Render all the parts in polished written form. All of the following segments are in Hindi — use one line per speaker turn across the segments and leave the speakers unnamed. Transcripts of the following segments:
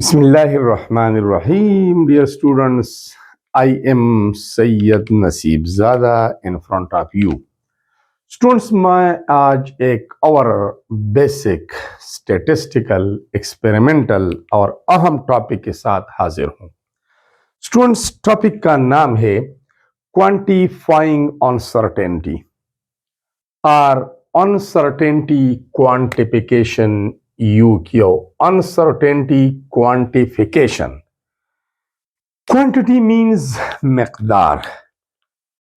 Bismillahirrahmanirrahim. Dear students, I am Sayyid Naseeb Zada in front of you. Students मैं आज एक और बेसिक स्टैटिस्टिकल एक्सपेरिमेंटल और अहम टॉपिक के साथ हाजिर हूं। स्टूडेंट्स, टॉपिक का नाम है क्वांटिफाइंग अनसर्टेनिटी और uncertainty quantification UQ, uncertainty quantification. Quantity means मकदार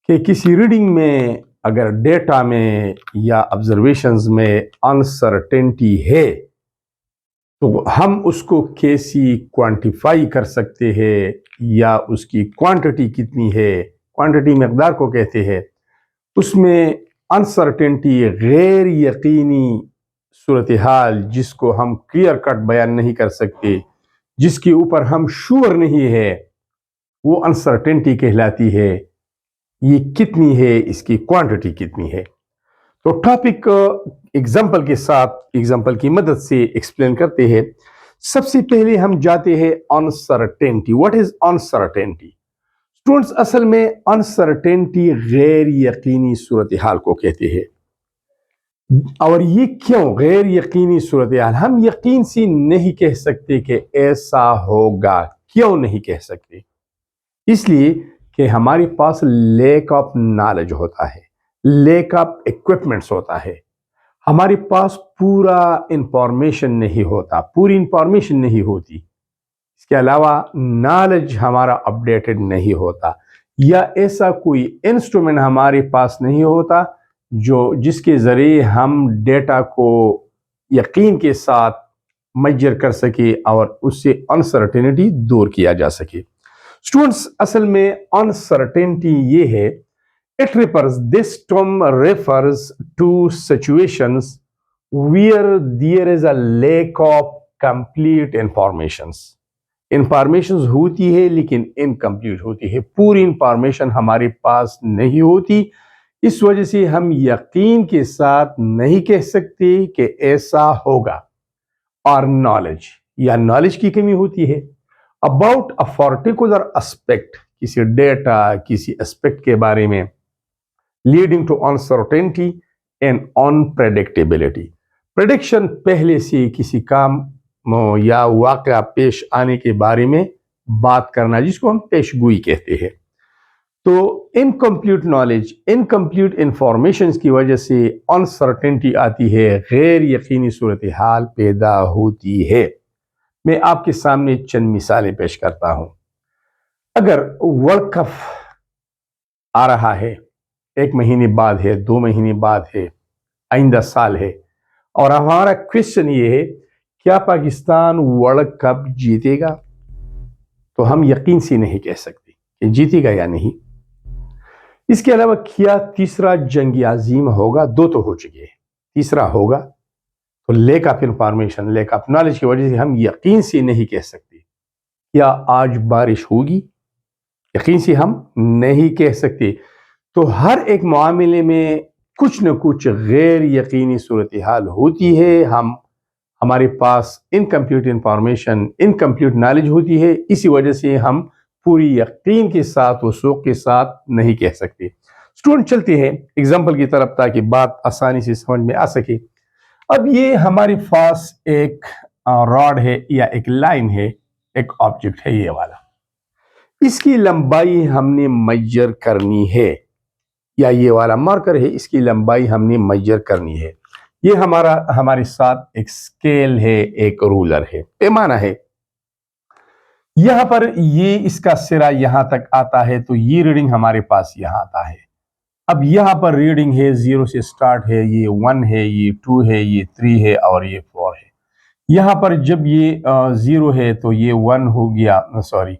कि किसी रीडिंग में अगर डेटा में या ऑब्जर्वेशंस में अनसर्टेनिटी है तो हम उसको कैसी क्वांटिफाई कर सकते हैं या उसकी क्वांटिटी कितनी है, क्वांटिटी मकदार को कहते हैं। उसमें अनसर्टेनिटी गैर यकीनी सूरत हाल जिसको हम क्लियर कट बयान नहीं कर सकते, जिसके ऊपर हम श्योर नहीं है, वो अनसर्टेनिटी कहलाती है। ये कितनी है, इसकी क्वांटिटी कितनी है। तो टॉपिक एग्जांपल के साथ, एग्जांपल की मदद से एक्सप्लेन करते हैं। सबसे पहले हम जाते हैं uncertainty. What is uncertainty? Students, असल में अनसर्टेनिटी गैर यकीनी सूरत हाल को कहते हैं। और ये क्यों गैर यकीनी सूरत हाल? हम यकीन से नहीं कह सकते कि ऐसा होगा। क्यों नहीं कह सकते? इसलिए कि हमारे पास लैक ऑफ नॉलेज होता है, लैक ऑफ इक्विपमेंट्स होता है, हमारे पास पूरा इंफॉर्मेशन नहीं होता, पूरी इंफॉर्मेशन नहीं होती। इसके अलावा नॉलेज हमारा अपडेटेड नहीं होता, या ऐसा कोई इंस्ट्रूमेंट हमारे पास नहीं होता जिसके जरिए हम डेटा को यकीन के साथ मेजर कर सके और उससे अनसर्टेनिटी दूर किया जा सके। स्टूडेंट्स, असल में अनसर्टेनिटी ये है, it refers, this term refers to situations where there is a lack of complete information होती है लेकिन इनकम्प्लीट होती है, पूरी इंफॉर्मेशन हमारे पास नहीं होती। इस वजह से हम यकीन के साथ नहीं कह सकते कि ऐसा होगा। और नॉलेज की कमी होती है अबाउट अ पर्टिकुलर एस्पेक्ट, किसी डेटा, किसी एस्पेक्ट के बारे में, leading to uncertainty and unpredictability. Prediction पहले से किसी काम या वाकया पेश आने के बारे में बात करना, जिसको हम पेशगोई कहते हैं। तो इनकम्प्लीट नॉलेज, इनकम्प्लीट इंफॉर्मेशन की वजह से अनसर्टेनिटी आती है, गैर यकीनी सूरत हाल पैदा होती है। मैं आपके सामने चंद मिसालें पेश करता हूं। अगर वर्ल्ड कप आ रहा है, 1 महीने बाद है, 2 महीने बाद है, आइंदा साल है, और हमारा क्वेश्चन ये है, क्या पाकिस्तान वर्ल्ड कप जीतेगा? तो हम यकीन से नहीं कह सकते कि जीतेगा या नहीं। इसके अलावा क्या तीसरा जंग अजीम होगा? 2 तो हो चुके हैं, तीसरा होगा। तो lack of information, lack of knowledge की वजह से हम यकीन से नहीं कह सकते। क्या आज बारिश होगी? यकीन से हम नहीं कह सकते। तो हर एक मामले में कुछ न कुछ गैर यकीनी सूरत हाल होती है। हमारे पास इनकम्प्लीट इंफॉर्मेशन, इनकम्प्लीट नॉलेज होती है। इसी वजह से हम पूरी यकीन के साथ, वसूख के साथ नहीं कह सकते। स्टूडेंट, चलते हैं एग्जाम्पल की तरफ ताकि बात आसानी से समझ में आ सके। अब ये हमारे पास एक रॉड है या एक लाइन है, एक ऑब्जेक्ट है ये वाला। इसकी लंबाई हमने मेजर करनी है, या ये वाला मार्कर है, इसकी लंबाई हमने मेजर करनी है। ये हमारे साथ एक स्केल है, एक रूलर है, पैमाना है। यहां पर ये इसका सिरा यहां तक आता है, तो ये रीडिंग हमारे पास यहां आता है। अब यहां पर रीडिंग है, 0 से स्टार्ट है, ये 1 है, ये 2 है, ये 3 है और ये 4 है। यहां पर जब ये 0 है तो ये 1 हो गया, सॉरी,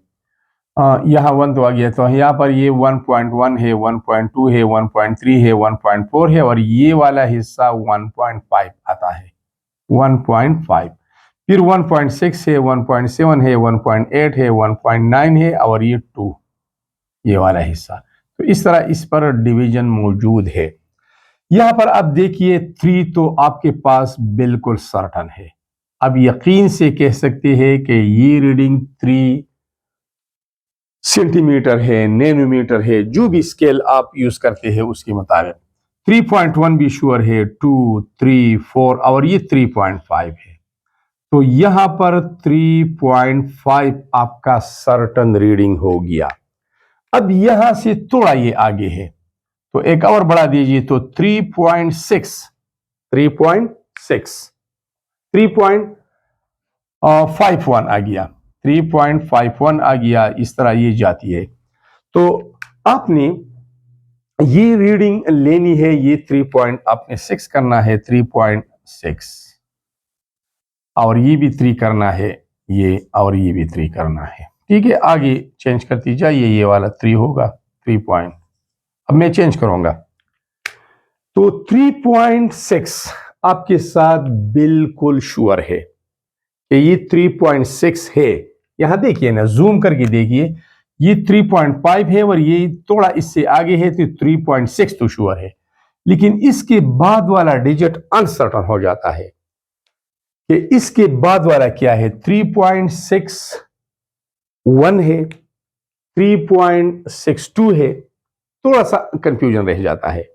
यहाँ 1 तो आ गया। तो यहाँ पर ये 1.1 है, 1.2 है, 1.3 है, 1.4 है, और ये वाला हिस्सा 1.5 आता है, 1.5। फिर 1.6 है, 1.7 है, 1.8 है, 1.9 है और ये 2, ये वाला हिस्सा। तो इस तरह इस पर डिवीजन मौजूद है। यहाँ पर आप देखिए 3 तो आपके पास बिल्कुल सर्टन है, अब यकीन से कह सकते हैं कि ये रीडिंग 3 सेंटीमीटर है, नैनोमीटर है, जो भी स्केल आप यूज करते हैं उसके मुताबिक। 3.1 भी श्योर है, 2, 3, 4 और ये 3.5 है। तो यहां पर 3.5 आपका सर्टन रीडिंग हो गया। अब यहां से थोड़ा ये आगे है, तो एक और बढ़ा दीजिए, तो 3.6 3.51 आ गया, 3.51 आ गया। इस तरह ये जाती है। तो आपने ये रीडिंग लेनी है, ये 3.6 करना है, 3.6 और ये भी 3 करना है, ये और ये भी 3 करना है। ठीक है, आगे चेंज करती जाइए, ये वाला 3 होगा, 3 पॉइंट। अब मैं चेंज करूंगा, तो 3.6 आपके साथ बिल्कुल श्योर है कि ये 3.6 है। यहां देखिए ना, जूम करके देखिए, ये 3.5 है और ये थोड़ा इससे आगे है, तो 3.6 तो श्योर है। लेकिन इसके बाद वाला डिजिट अनसर्टन हो जाता है कि इसके बाद वाला क्या है। 3.61 है, 3.62 है, थोड़ा सा कंफ्यूजन रह जाता है।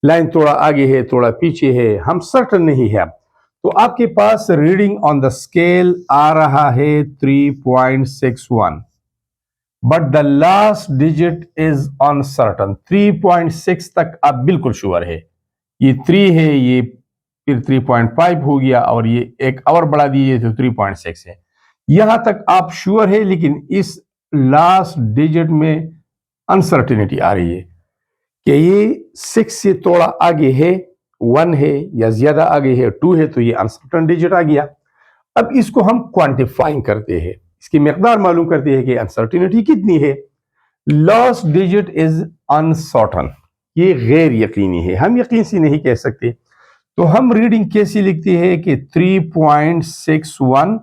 लाइन थोड़ा आगे है, थोड़ा पीछे है, हम सर्टन नहीं है। तो आपके पास रीडिंग ऑन द स्केल आ रहा है 3.61, but the last digit is uncertain. 3.6 तक आप बिल्कुल श्योर है, ये 3 है, ये फिर 3.5 हो गया और ये एक और बढ़ा दीजिए तो 3.6 है। यहां तक आप श्योर है, लेकिन इस लास्ट डिजिट में अनसर्टिनिटी आ रही है कि ये 6 से थोड़ा आगे है, 1 है या ज्यादा आगे है, 2 है, तो ये अनसर्टन डिजिट आ गया। अब इसको हम क्वांटिफाइंग करते हैं, इसकी मकदार मालूम करते हैं कि अनसर्टिनिटी कितनी है। लास्ट डिजिट इज अनसर्टन, ये गैर यकीनी है, हम यकीन से नहीं कह सकते। तो हम रीडिंग कैसी लिखते हैं कि 3.61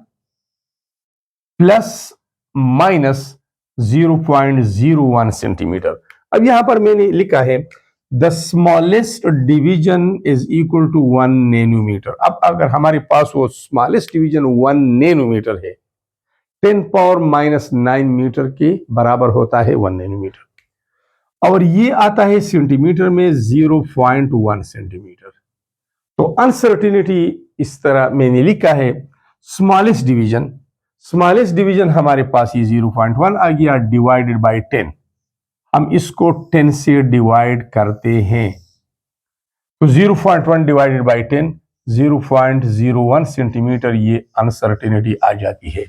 प्लस माइनस 0.01 सेंटीमीटर। अब यहां पर मैंने लिखा है the smallest division is equal to 1 nanometre. अब अगर हमारे पास वो स्मॉलेस्ट डिवीजन 1 नैनोमीटर है, 10⁻⁹ मीटर के बराबर होता है 1 नैनोमीटर, और ये आता है सेंटीमीटर में 0.1 सेंटीमीटर। तो अनसर्टिनिटी इस तरह मैंने लिखा है, स्मॉलेस्ट डिवीजन हमारे पास ये 0.1 आ गया, डिवाइडेड बाय 10। हम इसको 10 से डिवाइड करते हैं, तो 0.1 डिवाइडेड बाय 10, 0.01 सेंटीमीटर ये अनसर्टिनिटी आ जाती है।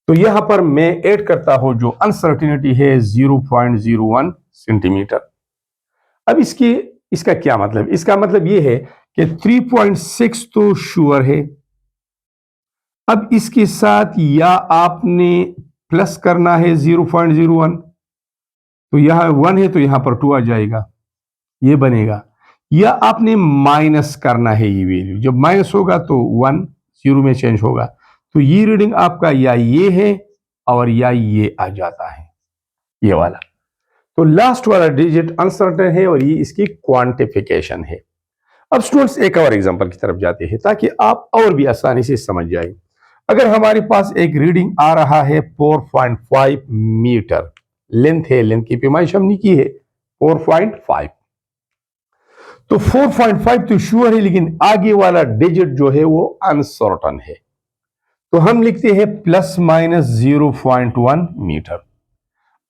तो यहां पर मैं ऐड करता हूं जो अनसर्टिनिटी है 0.01 सेंटीमीटर। अब इसका क्या मतलब, इसका मतलब यह है कि 3.6 तो श्योर है। अब इसके साथ या आपने प्लस करना है 0.01, तो यहां 1 है तो यहां पर 2 आ जाएगा, ये बनेगा, या आपने माइनस करना है ये वैल्यू, जब माइनस होगा तो 1 0 में चेंज होगा। तो ये रीडिंग आपका या ये है और या ये आ जाता है, ये वाला। तो लास्ट वाला डिजिट अनसर्टेन है और ये इसकी क्वांटिफिकेशन है। अब स्टूडेंट्स एक और एग्जांपल की तरफ जाते हैं ताकि आप और भी आसानी से समझ जाए। अगर हमारे पास एक रीडिंग आ रहा है 4.5 मीटर, लेंथ है, लेंथ की पैमाइश हमने की है 4.5, तो 4.5 तो श्योर है, लेकिन आगे वाला डिजिट जो है वो अनसर्टन है। तो हम लिखते हैं प्लस माइनस 0.1 मीटर।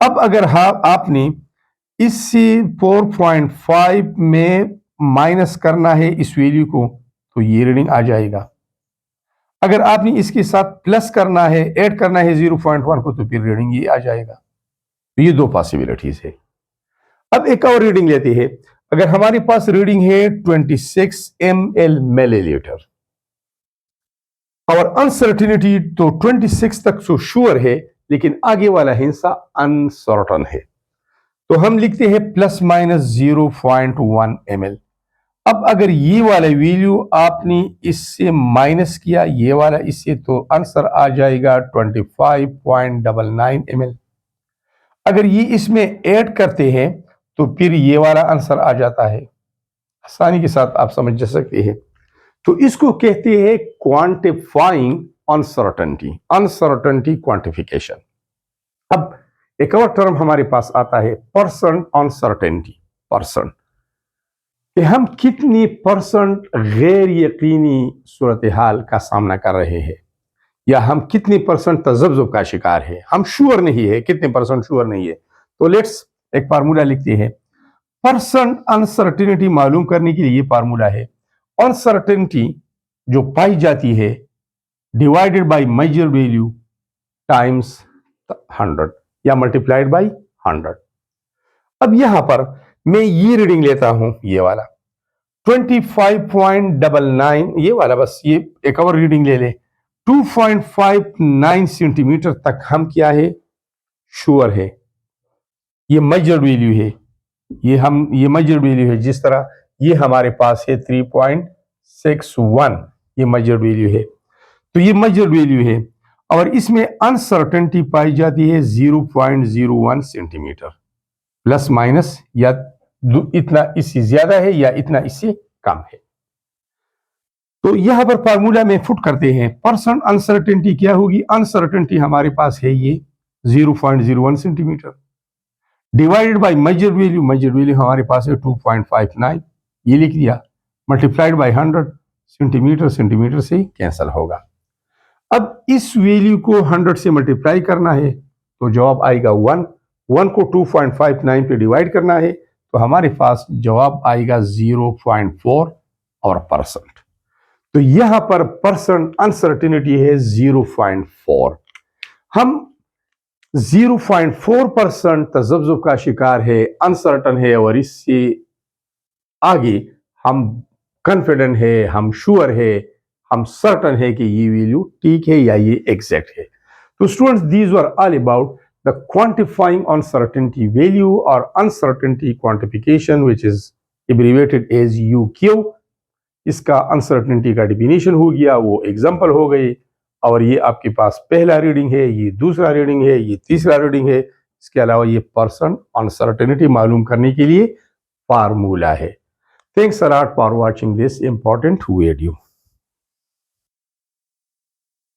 अब अगर आपने इससे 4.5 में माइनस करना है इस वैल्यू को, तो ये रीडिंग आ जाएगा। अगर आपने इसके साथ प्लस करना है, ऐड करना है 0.1 को, तो फिर रीडिंग ये आ जाएगा। तो ये दो पॉसिबिलिटीज है। अब एक और रीडिंग लेते हैं। अगर हमारे पास रीडिंग है 26 ml मिलीलीटर और अनसर्टिनिटी तो 26 तक तो श्योर है, लेकिन आगे वाला हिस्सा अनसर्टन है, तो हम लिखते हैं प्लस माइनस 0.1 ml। अब अगर ये वाला वैल्यू आपने इससे माइनस किया, ये वाला इससे, तो आंसर आ जाएगा 25.99 ml। अगर ये इसमें ऐड करते हैं तो फिर ये वाला आंसर आ जाता है। आसानी के साथ आप समझ सकते हैं। तो इसको कहते हैं क्वांटिफाइंग अनसर्टेनिटी, अनसर्टेनिटी क्वांटिफिकेशन। अब एक और टर्म हमारे पास आता है परसेंट अनसर्टेनिटी, परसेंट, कि हम कितनी परसेंट गैर यकीनी सूरत हाल का सामना कर रहे हैं, या हम कितनी परसेंट तजब्जुब का शिकार है, हम श्योर नहीं है, कितने परसेंट श्योर नहीं है। तो लेट्स एक फार्मूला लिखते हैं। परसेंट अनसर्टेनिटी मालूम करने के लिए ये फार्मूला है, अनसर्टेनिटी जो पाई जाती है divided by measure value times 100 या मल्टीप्लाइड बाय 100। अब यहां पर मैं ये रीडिंग लेता हूं, ये वाला 25.99, ये वाला, बस ये एक और रीडिंग ले ले, 2.59 सेंटीमीटर तक हम क्या है, श्योर है, ये मेजर वैल्यू है, ये मेजर वैल्यू है। जिस तरह ये हमारे पास है 3.61, ये मेजर वैल्यू है, तो ये मेजर वैल्यू है, और इसमें अनसर्टेनिटी पाई जाती है 0.01 सेंटीमीटर, प्लस माइनस, या इतना इससे ज्यादा है या इतना इससे कम है। तो यहां पर फार्मूला में फुट करते हैं, परसेंट अनसर्टेनिटी क्या होगी, अनसर्टेनिटी हमारे पास है ये 0.01 centimetre divided by measure value, measure value हमारे पास है 2.59, ये लिख दिया, मल्टीप्लाइड बाय 100, सेंटीमीटर सेंटीमीटर से कैंसिल होगा। अब इस वैल्यू को 100 से मल्टीप्लाई करना है तो जवाब आएगा 1, 1 को 2.59 पे डिवाइड करना है तो हमारे पास जवाब आएगा 0.4 और परसेंट। तो यहां पर परसेंट अनसर्टेनिटी है 0.4। हम 0.4% तजब्जुब का शिकार है, अनसर्टन है, और इससे आगे हम कॉन्फिडेंट है, हम श्योर है, हम सर्टन है कि ये वैल्यू ठीक है या ये एग्जैक्ट है। तो students, these were all about the quantifying uncertainty value और uncertainty quantification which is abbreviated as UQ। इसका अनसर्टेनिटी का डिफिनेशन हो गया, वो एग्जांपल हो गई, और ये आपके पास पहला रीडिंग है, ये दूसरा रीडिंग है, ये तीसरा रीडिंग है। इसके अलावा ये परसेंट अनसर्टेनिटी मालूम करने के लिए फार्मूला है। Thanks a lot for watching this important video.